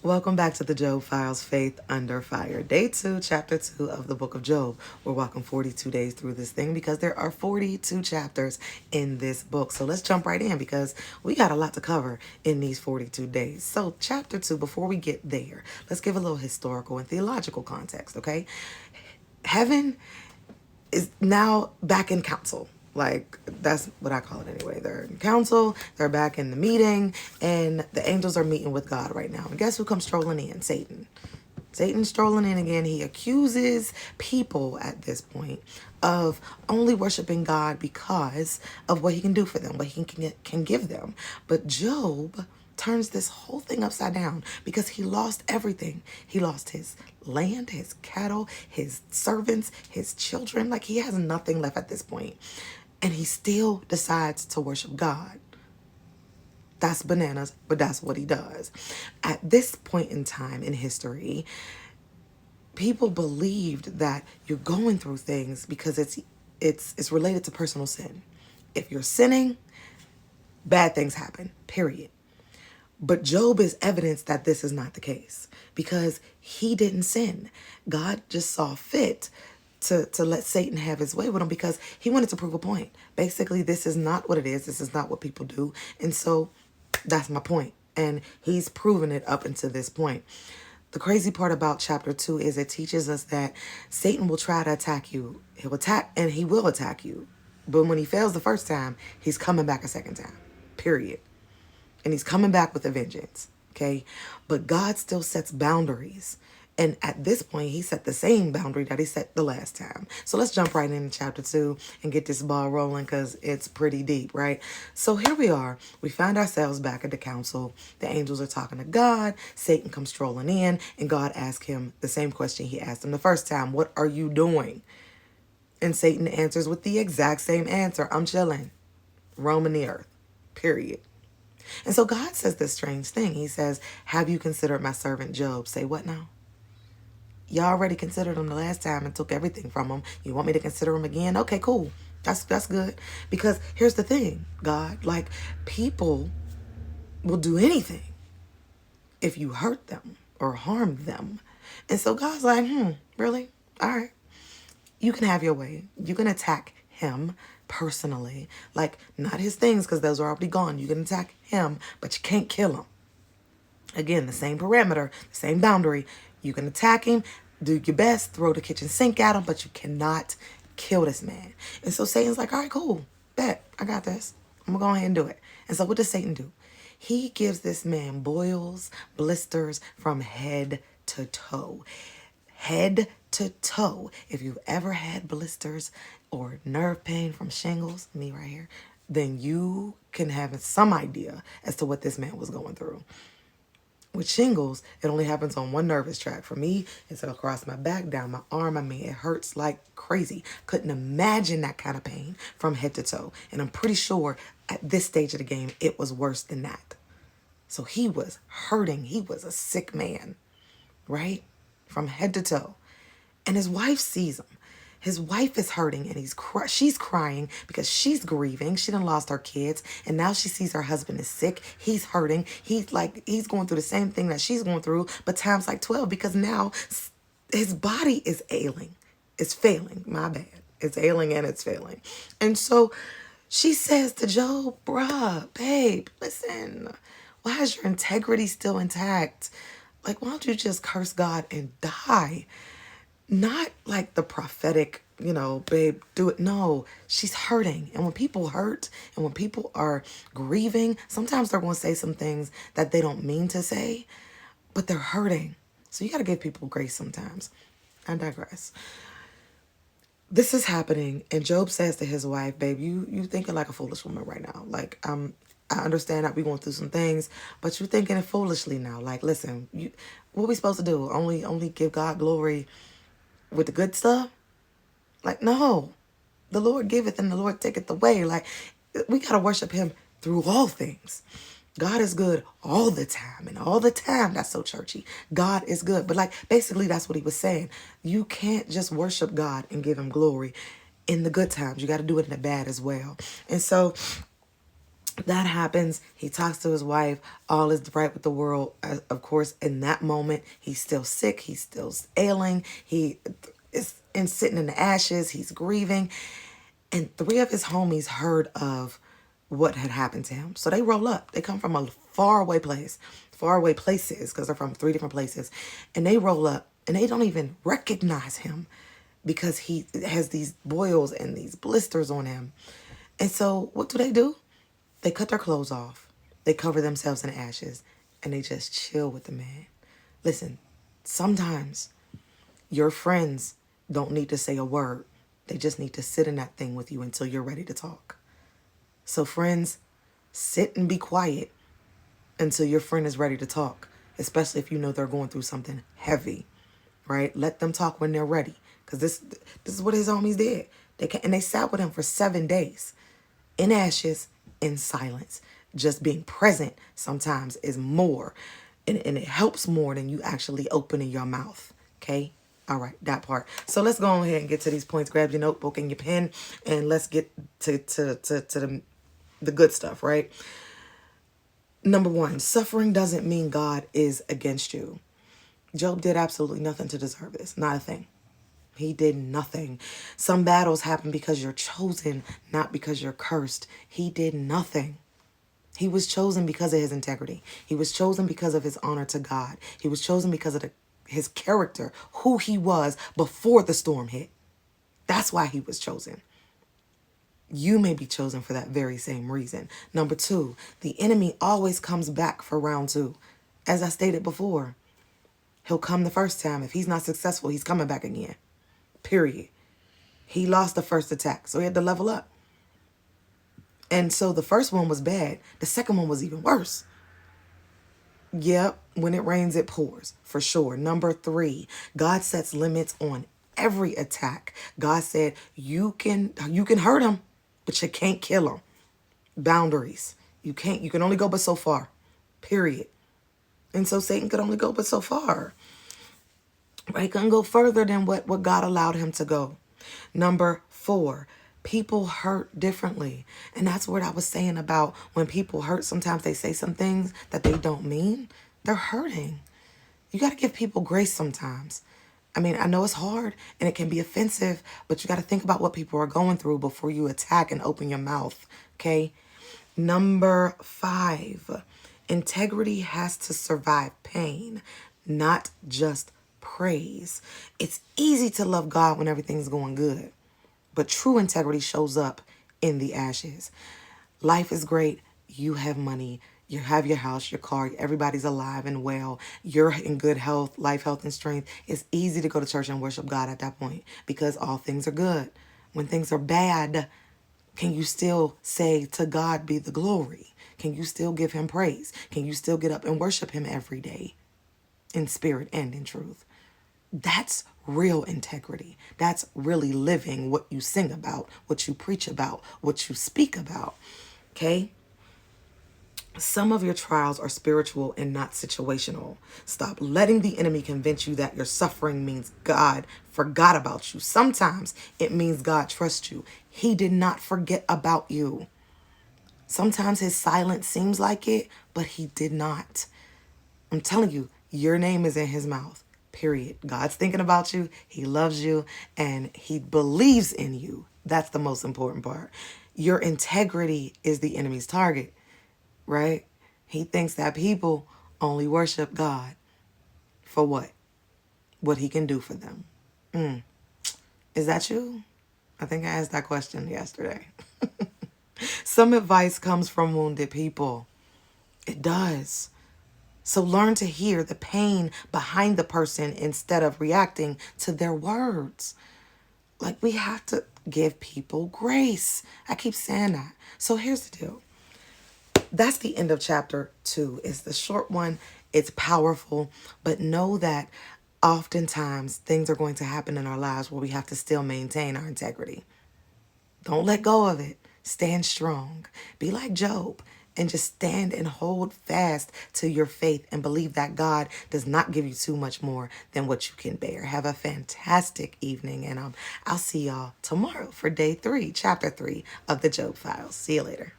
Welcome back to the Job Files, Faith Under Fire. Day 2, Chapter 2 of the Book of Job. We're walking 42 days through this thing because there are 42 chapters in this book. So let's jump right in because we got a lot to cover in these 42 days. So Chapter 2, before we get there, let's give a little historical and theological context, okay? Heaven is now back in council. Like, that's what I call it anyway. They're in council, they're back in the meeting, and the angels are meeting with God right now. And guess who comes strolling in? Satan. Satan's strolling in again. He accuses people at this point of only worshiping God because of what he can do for them, what he can give them. But Job turns this whole thing upside down because he lost everything. He lost his land, his cattle, his servants, his children. Like, he has nothing left at this point. And he still decides to worship God. That's bananas, but that's what he does. At this point in time in history, people believed that you're going through things because it's related to personal sin. If you're sinning, bad things happen, period. But Job is evidence that this is not the case because he didn't sin. God just saw fit to let Satan have his way with him because he wanted to prove a point. Basically, this is not what it is. This is not what people do. And so that's my point. And he's proven it up until this point. The crazy part about chapter 2 is it teaches us that Satan will try to attack you. He'll attack and he will attack you. But when he fails the first time, he's coming back a second time, period. And he's coming back with a vengeance, okay? But God still sets boundaries. And at this point, he set the same boundary that he set the last time. So let's jump right into chapter 2 and get this ball rolling because it's pretty deep, right? So here we are. We find ourselves back at the council. The angels are talking to God. Satan comes strolling in, and God asks him the same question he asked him the first time. What are you doing? And Satan answers with the exact same answer. I'm chilling, roaming the earth, period. And so God says this strange thing. He says, have you considered my servant Job? Say what now? Y'all already considered him the last time and took everything from him. You want me to consider him again? Okay, cool. That's good. Because here's the thing, God, like, people will do anything if you hurt them or harm them. And so God's like, really? All right. You can have your way. You can attack him personally. Like, not his things because those are already gone. You can attack him, but you can't kill him. Again, the same parameter, the same boundary. You can attack him, do your best, throw the kitchen sink at him, but you cannot kill this man. And so Satan's like, all right, cool, bet, I got this. I'm going to go ahead and do it. And so what does Satan do? He gives this man boils, blisters from head to toe. Head to toe. If you've ever had blisters or nerve pain from shingles, me right here, then you can have some idea as to what this man was going through. With shingles, it only happens on one nervous tract. For me, it's across my back, down my arm. I mean, it hurts like crazy. Couldn't imagine that kind of pain from head to toe. And I'm pretty sure at this stage of the game, it was worse than that. So he was hurting. He was a sick man, right? From head to toe. And his wife sees him. His wife is hurting and she's crying because she's grieving. She done lost her kids and now she sees her husband is sick. He's hurting. He's going through the same thing that she's going through, but times like 12 because now his body is ailing. It's failing. My bad. It's ailing and it's failing. And so she says to Job, bruh, babe, listen, why is your integrity still intact? Like, why don't you just curse God and die? Not like the prophetic, babe, do it. No, she's hurting. And when people hurt and when people are grieving, sometimes they're going to say some things that they don't mean to say, but they're hurting. So you got to give people grace sometimes. I digress. This is happening. And Job says to his wife, babe, you thinking like a foolish woman right now. Like, I understand that we're going through some things, but you're thinking it foolishly now. Like, listen, what we supposed to do? Only give God glory with the good stuff? Like, no. The Lord giveth and the Lord taketh away. Like, we got to worship him through all things. God is good all the time. And all the time, that's so churchy. God is good. But like, basically, that's what he was saying. You can't just worship God and give him glory in the good times. You got to do it in the bad as well. And so That happens. He talks to his wife. All is right with the world. Of course, in that moment, he's still sick. He's still ailing. He is sitting in the ashes. He's grieving. And three of his homies heard of what had happened to him. So they roll up. They come from a faraway place, faraway places, because they're from three different places. And they roll up and they don't even recognize him because he has these boils and these blisters on him. And so what do? They cut their clothes off. They cover themselves in ashes and they just chill with the man. Listen, sometimes your friends don't need to say a word. They just need to sit in that thing with you until you're ready to talk. So friends, sit and be quiet until your friend is ready to talk, especially if you know they're going through something heavy, right? Let them talk when they're ready, because this is what his homies did. They sat with him for 7 days in ashes, in silence. Just being present sometimes is more, and it helps more than you actually opening your mouth, okay? All right, that part. So let's go ahead and get to these points. Grab your notebook and your pen, and let's get to the good stuff, right? Number one, suffering doesn't mean God is against you. Job did absolutely nothing to deserve this. Not a thing. He did nothing. Some battles happen because you're chosen, not because you're cursed. He did nothing. He was chosen because of his integrity. He was chosen because of his honor to God. He was chosen because of his character, who he was before the storm hit. That's why he was chosen. You may be chosen for that very same reason. Number two, the enemy always comes back for round two. As I stated before, he'll come the first time. If he's not successful, he's coming back again. Period. He lost the first attack, so he had to level up. And so the first one was bad. The second one was even worse. Yep, when it rains, it pours, for sure. Number three, God sets limits on every attack. God said, you can hurt him, but you can't kill him. Boundaries. You can only go but so far. Period. And so Satan could only go but so far. Right? He couldn't go further than what God allowed him to go. Number four, people hurt differently. And that's what I was saying about when people hurt, sometimes they say some things that they don't mean. They're hurting. You got to give people grace sometimes. I mean, I know it's hard and it can be offensive, but you got to think about what people are going through before you attack and open your mouth. Okay? Number five, integrity has to survive pain, not just praise. It's easy to love God when everything's going good, but true integrity shows up in the ashes. Life is great. You have money. You have your house, your car. Everybody's alive and well. You're in good health, life, health, and strength. It's easy to go to church and worship God at that point because all things are good. When things are bad, can you still say, to God be the glory? Can you still give him praise? Can you still get up and worship him every day in spirit and in truth? That's real integrity. That's really living what you sing about, what you preach about, what you speak about. Okay? Some of your trials are spiritual and not situational. Stop letting the enemy convince you that your suffering means God forgot about you. Sometimes it means God trusts you. He did not forget about you. Sometimes his silence seems like it, but he did not. I'm telling you, your name is in his mouth. Period. God's thinking about you. He loves you and he believes in you. That's the most important part. Your integrity is the enemy's target, right? He thinks that people only worship God for what? What he can do for them. Is that you? I think I asked that question yesterday. Some advice comes from wounded people. It does. So learn to hear the pain behind the person instead of reacting to their words. Like, we have to give people grace. I keep saying that. So here's the deal. That's the end of chapter 2. It's the short one. It's powerful. But know that oftentimes things are going to happen in our lives where we have to still maintain our integrity. Don't let go of it. Stand strong. Be like Job and just stand and hold fast to your faith and believe that God does not give you too much more than what you can bear. Have a fantastic evening, and I'll see y'all tomorrow for day 3, chapter 3 of the Job Files. See you later.